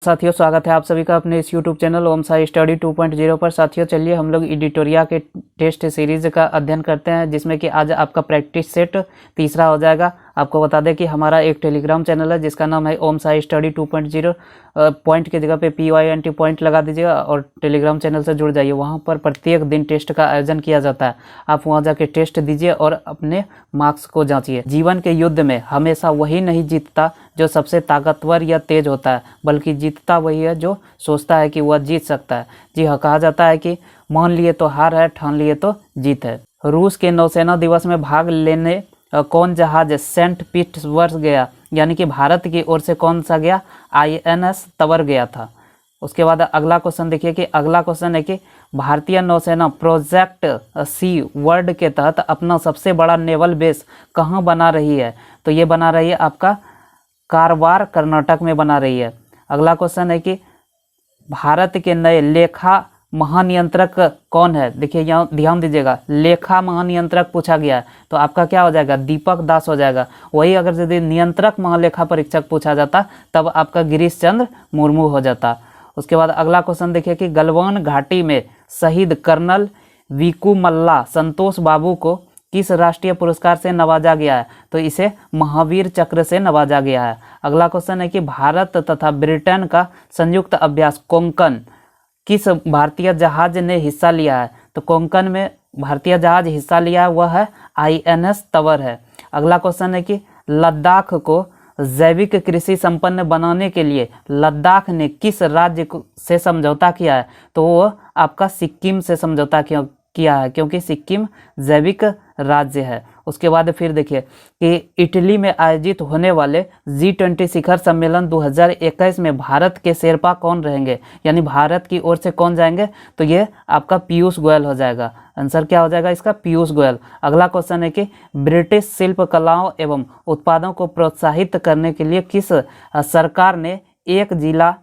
साथियों, स्वागत है आप सभी का अपने इस YouTube चैनल ओम साई स्टडी 2.0 पर। साथियों, चलिए हम लोग एडिटोरिया के टेस्ट सीरीज का अध्ययन करते हैं, जिसमें कि आज आपका प्रैक्टिस सेट तीसरा हो जाएगा। आपको बता दें कि हमारा एक टेलीग्राम चैनल है जिसका नाम है ओम साई स्टडी 2.0। पॉइंट की जगह पे PYNT पॉइंट लगा दीजिएगा और टेलीग्राम चैनल से जुड़ जाइए। वहाँ पर प्रत्येक दिन टेस्ट का आयोजन किया जाता है। आप वहाँ जाके टेस्ट दीजिए और अपने मार्क्स को जांचिए। जीवन के युद्ध में हमेशा वही नहीं जीतता जो सबसे ताकतवर या तेज होता है, बल्कि जीतता वही है जो सोचता है कि वह जीत सकता है। जी हाँ, कहा जाता है कि मान लिए तो हार है, ठान लिए तो जीत है। रूस के नौसेना दिवस में भाग लेने कौन जहाज सेंट पीटर्सबर्ग गया, यानी कि भारत की ओर से कौन सा गया? INS तवर गया था। उसके बाद अगला क्वेश्चन देखिए कि अगला क्वेश्चन है कि भारतीय नौसेना प्रोजेक्ट सी वर्ल्ड के तहत अपना सबसे बड़ा नेवल बेस कहाँ बना रही है? तो ये बना रही है आपका कारवार, कर्नाटक में बना रही है। अगला क्वेश्चन है कि भारत के नए लेखा महानियंत्रक कौन है? देखिए यहाँ ध्यान दीजिएगा, लेखा महानियंत्रक पूछा गया है तो आपका क्या हो जाएगा? दीपक दास हो जाएगा। वही अगर यदि नियंत्रक महालेखा परीक्षक पूछा जाता तब आपका गिरीश चंद्र मुर्मू हो जाता। उसके बाद अगला क्वेश्चन देखिए कि गलवान घाटी में शहीद कर्नल वीकू मल्ला संतोष बाबू को किस राष्ट्रीय पुरस्कार से नवाजा गया है? तो इसे महावीर चक्र से नवाजा गया है। अगला क्वेश्चन है कि भारत तथा ब्रिटेन का संयुक्त अभ्यास कोंकण किस भारतीय जहाज ने हिस्सा लिया है? तो कोंकण में भारतीय जहाज हिस्सा लिया है वह है INS तवर है। अगला क्वेश्चन है कि लद्दाख को जैविक कृषि संपन्न बनाने के लिए लद्दाख ने किस राज्य से समझौता किया है? तो वो आपका सिक्किम से समझौता किया है, क्योंकि सिक्किम जैविक राज्य है। उसके बाद फिर देखिए कि इटली में आयोजित होने वाले G20 शिखर सम्मेलन 2021 में भारत के शेरपा कौन रहेंगे, यानी भारत की ओर से कौन जाएंगे? तो ये आपका पीयूष गोयल हो जाएगा। आंसर क्या हो जाएगा इसका? पीयूष गोयल। अगला क्वेश्चन है कि ब्रिटिश शिल्प कलाओं एवं उत्पादों को प्रोत्साहित करने के लिए किस सरकार ने एक जिला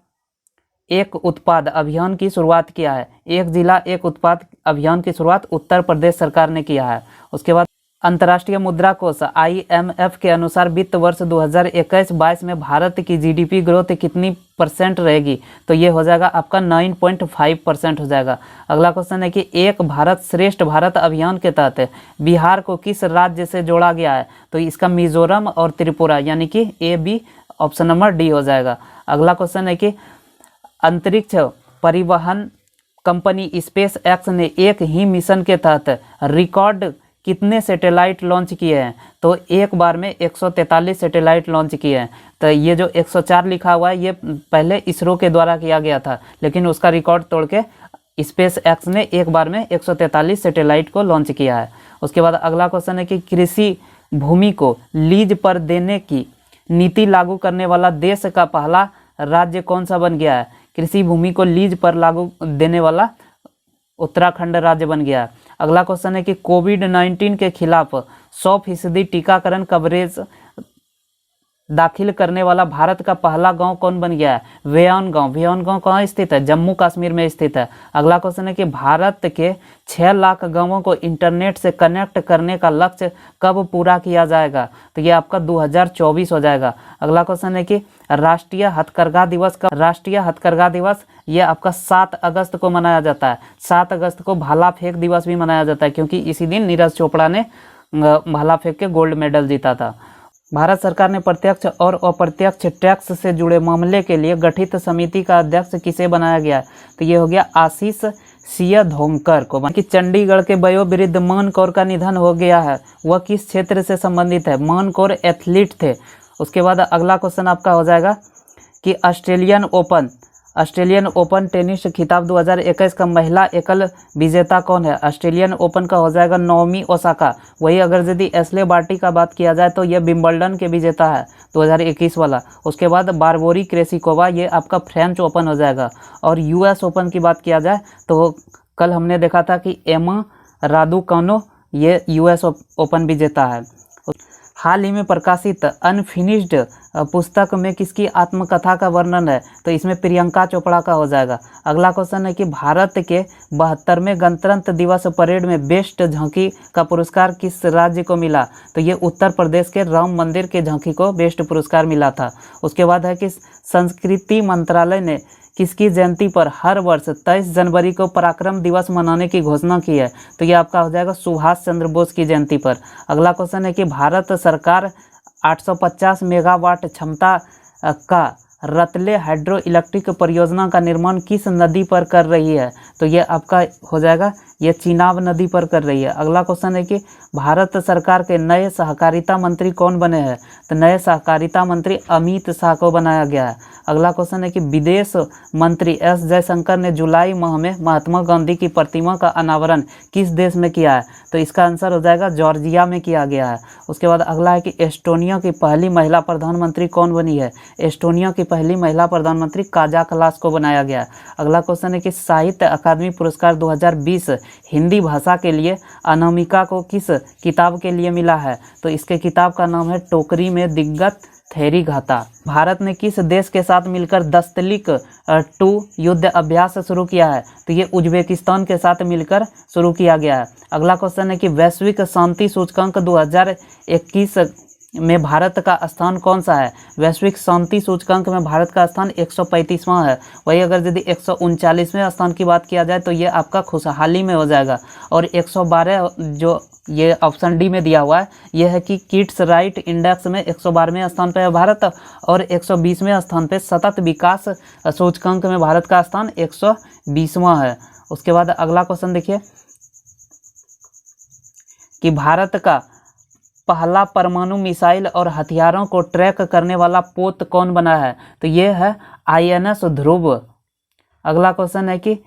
एक उत्पाद अभियान की शुरुआत किया है? एक जिला एक उत्पाद अभियान की शुरुआत उत्तर प्रदेश सरकार ने किया है। उसके बाद अंतर्राष्ट्रीय मुद्रा कोष IMF के अनुसार वित्त वर्ष 2021-22 में भारत की GDP ग्रोथ कितनी % रहेगी? तो ये हो जाएगा आपका 9.5% हो जाएगा। अगला क्वेश्चन है कि एक भारत श्रेष्ठ भारत अभियान के तहत बिहार को किस राज्य से जोड़ा गया है? तो इसका मिजोरम और त्रिपुरा, यानी कि AB ऑप्शन नंबर D हो जाएगा। अगला क्वेश्चन है कि अंतरिक्ष परिवहन कंपनी स्पेस एक्स ने एक ही मिशन के तहत रिकॉर्ड कितने सैटेलाइट लॉन्च किए हैं? तो एक बार में 143 सैटेलाइट लॉन्च किए हैं। तो ये जो 104 लिखा हुआ है ये पहले इसरो के द्वारा किया गया था, लेकिन उसका रिकॉर्ड तोड़ के स्पेस एक्स ने एक बार में 143 सैटेलाइट को लॉन्च किया है। उसके बाद अगला क्वेश्चन है कि कृषि भूमि को लीज पर देने की नीति लागू करने वाला देश का पहला राज्य कौन सा बन गया है? कृषि भूमि को लीज पर लागू देने वाला उत्तराखंड राज्य बन गया है। अगला क्वेश्चन है कि कोविड-19 के खिलाफ 100% टीकाकरण कवरेज दाखिल करने वाला भारत का पहला गांव कौन बन गया है? वेयन गांव। वेयन गांव कहाँ स्थित है? जम्मू कश्मीर में स्थित है। अगला क्वेश्चन है कि भारत के 6 लाख गांवों को इंटरनेट से कनेक्ट करने का लक्ष्य कब पूरा किया जाएगा? तो ये आपका 2024 हो जाएगा। अगला क्वेश्चन है कि राष्ट्रीय हथकरघा दिवस ये आपका 7 अगस्त को मनाया जाता है। 7 अगस्त को भाला फेंक दिवस भी मनाया जाता है, क्योंकि इसी दिन नीरज चोपड़ा ने भाला फेंक के गोल्ड मेडल जीता था। भारत सरकार ने प्रत्यक्ष और अप्रत्यक्ष टैक्स से जुड़े मामले के लिए गठित समिति का अध्यक्ष किसे बनाया गया है? तो ये हो गया आशीष सिंह को। कि चंडीगढ़ के वयोवृद्ध मान कौर का निधन हो गया है, वह किस क्षेत्र से संबंधित है? मान कौर एथलीट थे। उसके बाद अगला क्वेश्चन आपका हो जाएगा कि ऑस्ट्रेलियन ओपन टेनिस खिताब 2021 का महिला एकल विजेता कौन है? ऑस्ट्रेलियन ओपन का हो जाएगा नाओमी ओसाका। वही अगर यदि एश्ले बार्टी का बात किया जाए तो यह विंबलडन के विजेता है 2021 वाला। उसके बाद बारबोरी क्रेसिकोवा, ये आपका फ्रेंच ओपन हो जाएगा। और US ओपन की बात किया जाए तो कल हमने देखा था कि एमा रादुकानो ये US ओपन विजेता है। हाल ही में प्रकाशित अनफिनिश्ड पुस्तक में किसकी आत्मकथा का वर्णन है? तो इसमें प्रियंका चोपड़ा का हो जाएगा। अगला क्वेश्चन है कि भारत के 72वें गणतंत्र दिवस परेड में बेस्ट झांकी का पुरस्कार किस राज्य को मिला? तो ये उत्तर प्रदेश के राम मंदिर के झांकी को बेस्ट पुरस्कार मिला था। उसके बाद है कि संस्कृति मंत्रालय ने किसकी जयंती पर हर वर्ष 23 जनवरी को पराक्रम दिवस मनाने की घोषणा की है? तो ये आपका हो जाएगा सुभाष चंद्र बोस की जयंती पर। अगला क्वेश्चन है कि भारत सरकार 850 मेगावाट क्षमता का रतले हाइड्रो इलेक्ट्रिक परियोजना का निर्माण किस नदी पर कर रही है? तो ये आपका हो जाएगा, ये चिनाब नदी पर कर रही है। अगला क्वेश्चन है कि भारत सरकार के नए सहकारिता मंत्री कौन बने हैं? तो नए सहकारिता मंत्री अमित शाह को बनाया गया है। अगला क्वेश्चन है कि विदेश मंत्री एस जयशंकर ने जुलाई माह में महात्मा गांधी की प्रतिमा का अनावरण किस देश में किया है? तो इसका आंसर हो जाएगा जॉर्जिया में किया गया है। उसके बाद अगला है कि एस्टोनिया की पहली महिला प्रधानमंत्री कौन बनी है? एस्टोनिया की पहली महिला प्रधानमंत्री काजा कलास को बनाया गया है। अगला क्वेश्चन है कि साहित्य अकादमी पुरस्कार 2020 हिंदी भाषा के लिए अनामिका को किस किताब के लिए मिला है? तो इसके किताब का नाम है टोकरी में दिग्गत थेरी घाता। भारत ने किस देश के साथ मिलकर दस्तलिक 2 युद्ध अभ्यास शुरू किया है? तो ये उज्बेकिस्तान के साथ मिलकर शुरू किया गया है। अगला क्वेश्चन है कि वैश्विक शांति सूचकांक 2021 में भारत का स्थान कौन सा है? वैश्विक शांति सूचकांक में भारत का स्थान 135वां है। वही अगर यदि 139वें स्थान की बात किया जाए तो ये आपका खुशहाली में हो जाएगा। और 112 जो ये ऑप्शन डी में दिया हुआ है यह है कि किड्स राइट इंडेक्स में 112वें स्थान पर है भारत, और 120वें स्थान पर सतत विकास सूचकांक में भारत का स्थान 120वां है। उसके बाद अगला क्वेश्चन देखिए कि भारत का पहला परमाणु मिसाइल और हथियारों को ट्रैक करने वाला पोत कौन बना है? तो ये है INS ध्रुव। अगला क्वेश्चन है कि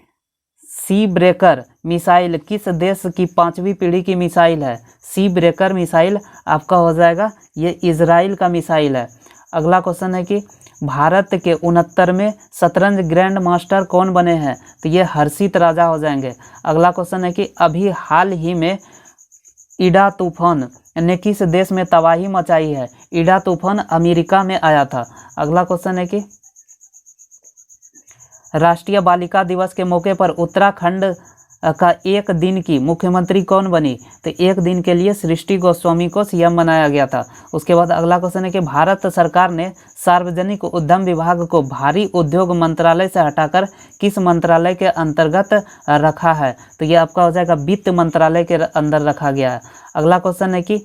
सी ब्रेकर मिसाइल किस देश की 5वीं पीढ़ी की मिसाइल है? सी ब्रेकर मिसाइल आपका हो जाएगा ये इजराइल का मिसाइल है। अगला क्वेश्चन है कि भारत के 69वें शतरंज ग्रैंड मास्टर कौन बने हैं? तो ये हर्षित राजा हो जाएंगे। अगला क्वेश्चन है कि अभी हाल ही में इडा तूफान ने किस देश में तबाही मचाई है? इडा तूफान अमेरिका में आया था। अगला क्वेश्चन है कि राष्ट्रीय बालिका दिवस के मौके पर उत्तराखंड का एक दिन की मुख्यमंत्री कौन बनी? तो एक दिन के लिए सृष्टि गोस्वामी को CM बनाया गया था। उसके बाद अगला क्वेश्चन है कि भारत सरकार ने सार्वजनिक उद्यम विभाग को भारी उद्योग मंत्रालय से हटाकर किस मंत्रालय के अंतर्गत रखा है? तो ये आपका हो जाएगा वित्त मंत्रालय के अंदर रखा गया है। अगला क्वेश्चन है कि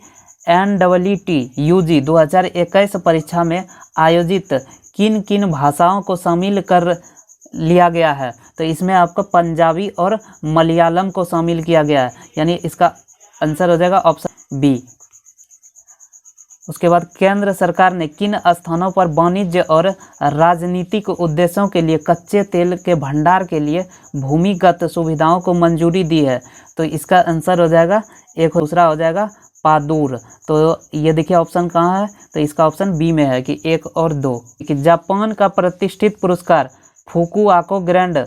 NEET UG 2021 परीक्षा में आयोजित किन किन भाषाओं को शामिल कर लिया गया है? तो इसमें आपको पंजाबी और मलयालम को शामिल किया गया है, यानी इसका आंसर हो जाएगा ऑप्शन बी। उसके बाद केंद्र सरकार ने किन स्थानों पर वाणिज्य और राजनीतिक उद्देश्यों के लिए कच्चे तेल के भंडार के लिए भूमिगत सुविधाओं को मंजूरी दी है? तो इसका आंसर हो जाएगा एक, दूसरा हो जाएगा पादूर। तो ये देखिए ऑप्शन कहाँ है? तो इसका ऑप्शन बी में है कि 1 और 2। कि जापान का प्रतिष्ठित पुरस्कार फुकुआको ग्रैंड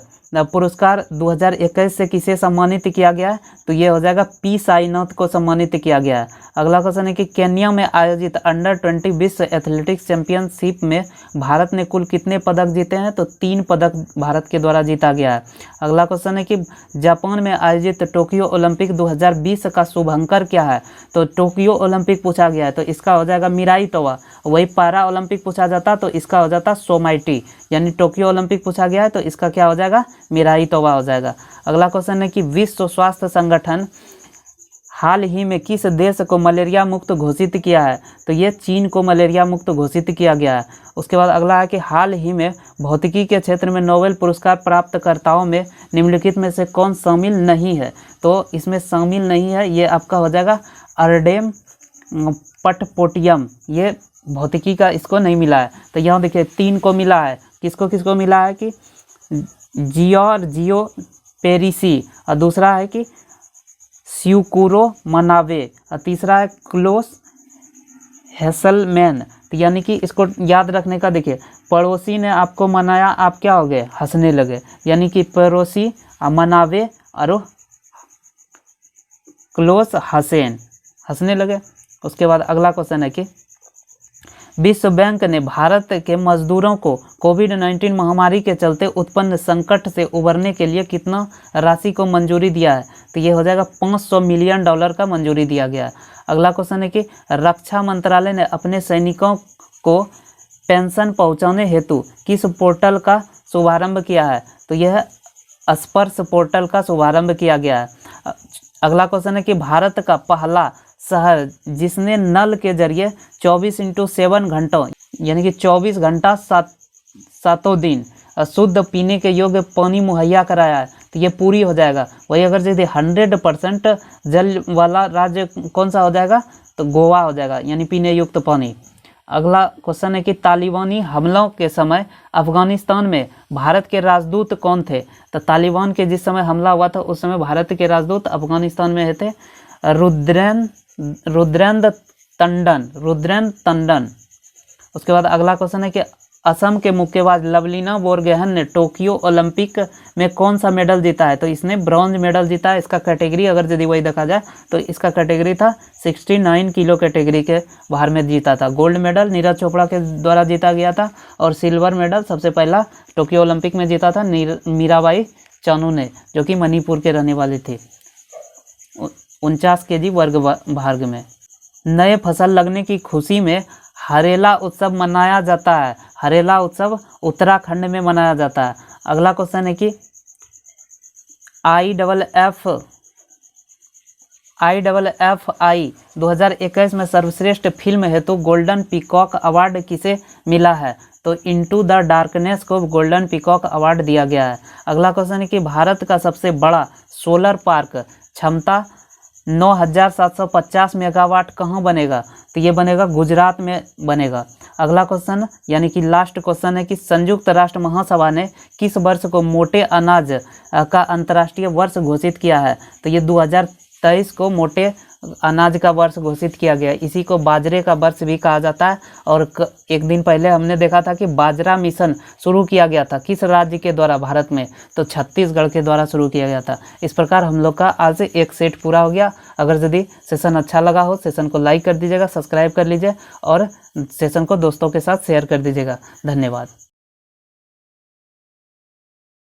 पुरस्कार 2021 से किसे सम्मानित किया गया है? तो ये हो जाएगा पी साईनाथ को सम्मानित किया गया है। अगला क्वेश्चन है कि केन्या में आयोजित अंडर-20 विश्व एथलेटिक्स चैंपियनशिप में भारत ने कुल कितने पदक जीते हैं? तो 3 पदक भारत के द्वारा जीता गया है। अगला क्वेश्चन है कि जापान में आयोजित टोक्यो ओलंपिक 2020 का शुभंकर क्या है? तो टोक्यो ओलंपिक पूछा गया है, तो इसका हो जाएगा मिराई तोवा। वही पैरा ओलंपिक पूछा जाता तो इसका हो जाता सोमाइटी, यानी टोक्यो ओलंपिक पूछा गया है तो इसका क्या हो जाएगा? मिराई तोवा हो जाएगा। अगला क्वेश्चन है कि विश्व स्वास्थ्य संगठन हाल ही में किस देश को मलेरिया मुक्त घोषित किया है? तो ये चीन को मलेरिया मुक्त घोषित किया गया है। उसके बाद अगला है कि हाल ही में भौतिकी के क्षेत्र में नोबेल पुरस्कार प्राप्तकर्ताओं में निम्नलिखित में से कौन शामिल नहीं है? तो इसमें शामिल नहीं है, ये आपका हो जाएगा अर्डेम पटपोटियम, ये भौतिकी का इसको नहीं मिला है। तो यहाँ देखिए 3 को मिला है, किसको किसको मिला है कि जियो पेरिसी, और दूसरा है कि स्यूकुरो मनावे, और तीसरा है क्लोस हेसलमैन। तो यानी कि इसको याद रखने का देखिए, पड़ोसी ने आपको मनाया, आप क्या हो गए? हंसने लगे, यानी कि पड़ोसी मनावे और क्लोस हसेन हंसने लगे। उसके बाद अगला क्वेश्चन है कि विश्व बैंक ने भारत के मजदूरों को कोविड-19 महामारी के चलते उत्पन्न संकट से उबरने के लिए कितना राशि को मंजूरी दिया है? तो ये हो जाएगा $500 मिलियन का मंजूरी दिया गया है। अगला क्वेश्चन है कि रक्षा मंत्रालय ने अपने सैनिकों को पेंशन पहुंचाने हेतु किस पोर्टल का शुभारंभ किया है? तो यह स्पर्श पोर्टल का शुभारंभ किया गया है। अगला क्वेश्चन है कि भारत का पहला शहर जिसने नल के जरिए 24/7 घंटों यानी कि 24 घंटा सातों दिन शुद्ध पीने के योग्य पानी मुहैया कराया है, तो ये पूरी हो जाएगा। वही अगर यदि 100% जल वाला राज्य कौन सा हो जाएगा? तो गोवा हो जाएगा, यानी पीने युक्त पानी। अगला क्वेश्चन है कि तालिबानी हमलों के समय अफगानिस्तान में भारत के राजदूत कौन थे? तो तालिबान के जिस समय हमला हुआ था उस समय भारत के राजदूत अफगानिस्तान में थे रुद्रेंद्र टंडन। उसके बाद अगला क्वेश्चन है कि असम के मुक्केबाज लवलीना बोरगोहेन ने टोक्यो ओलंपिक में कौन सा मेडल जीता है? तो इसने ब्रॉन्ज मेडल जीता है। इसका कैटेगरी अगर यदि वही देखा जाए तो इसका कैटेगरी था 69 किलो कैटेगरी के भार में जीता था। गोल्ड मेडल नीरज चोपड़ा के द्वारा जीता गया था और सिल्वर मेडल सबसे पहला टोक्यो ओलंपिक में जीता था मीराबाई चानू ने, जो कि मणिपुर के रहने वाली थी। 49 kg वर्ग भाग में। नए फसल लगने की खुशी में हरेला उत्सव मनाया जाता है। हरेला उत्सव उत्तराखंड में मनाया जाता है। अगला क्वेश्चन है कि IFFI 2021 में सर्वश्रेष्ठ फिल्म हेतु गोल्डन पीकॉक अवार्ड किसे मिला है? तो इनटू द डार्कनेस को गोल्डन पीकॉक अवार्ड दिया गया है। अगला क्वेश्चन है कि भारत का सबसे बड़ा सोलर पार्क क्षमता 9750 मेगावाट कहाँ बनेगा? तो ये बनेगा गुजरात में बनेगा। अगला क्वेश्चन यानी कि लास्ट क्वेश्चन है कि संयुक्त राष्ट्र महासभा ने किस वर्ष को मोटे अनाज का अंतर्राष्ट्रीय वर्ष घोषित किया है? तो ये 2023 को मोटे अनाज का वर्ष घोषित किया गया। इसी को बाजरे का वर्ष भी कहा जाता है। और एक दिन पहले हमने देखा था कि बाजरा मिशन शुरू किया गया था किस राज्य के द्वारा भारत में? तो छत्तीसगढ़ के द्वारा शुरू किया गया था। इस प्रकार हम लोग का आज एक सेट पूरा हो गया। अगर यदि सेशन अच्छा लगा हो सेशन को लाइक कर दीजिएगा, सब्सक्राइब कर लीजिए और सेशन को दोस्तों के साथ शेयर कर दीजिएगा। धन्यवाद।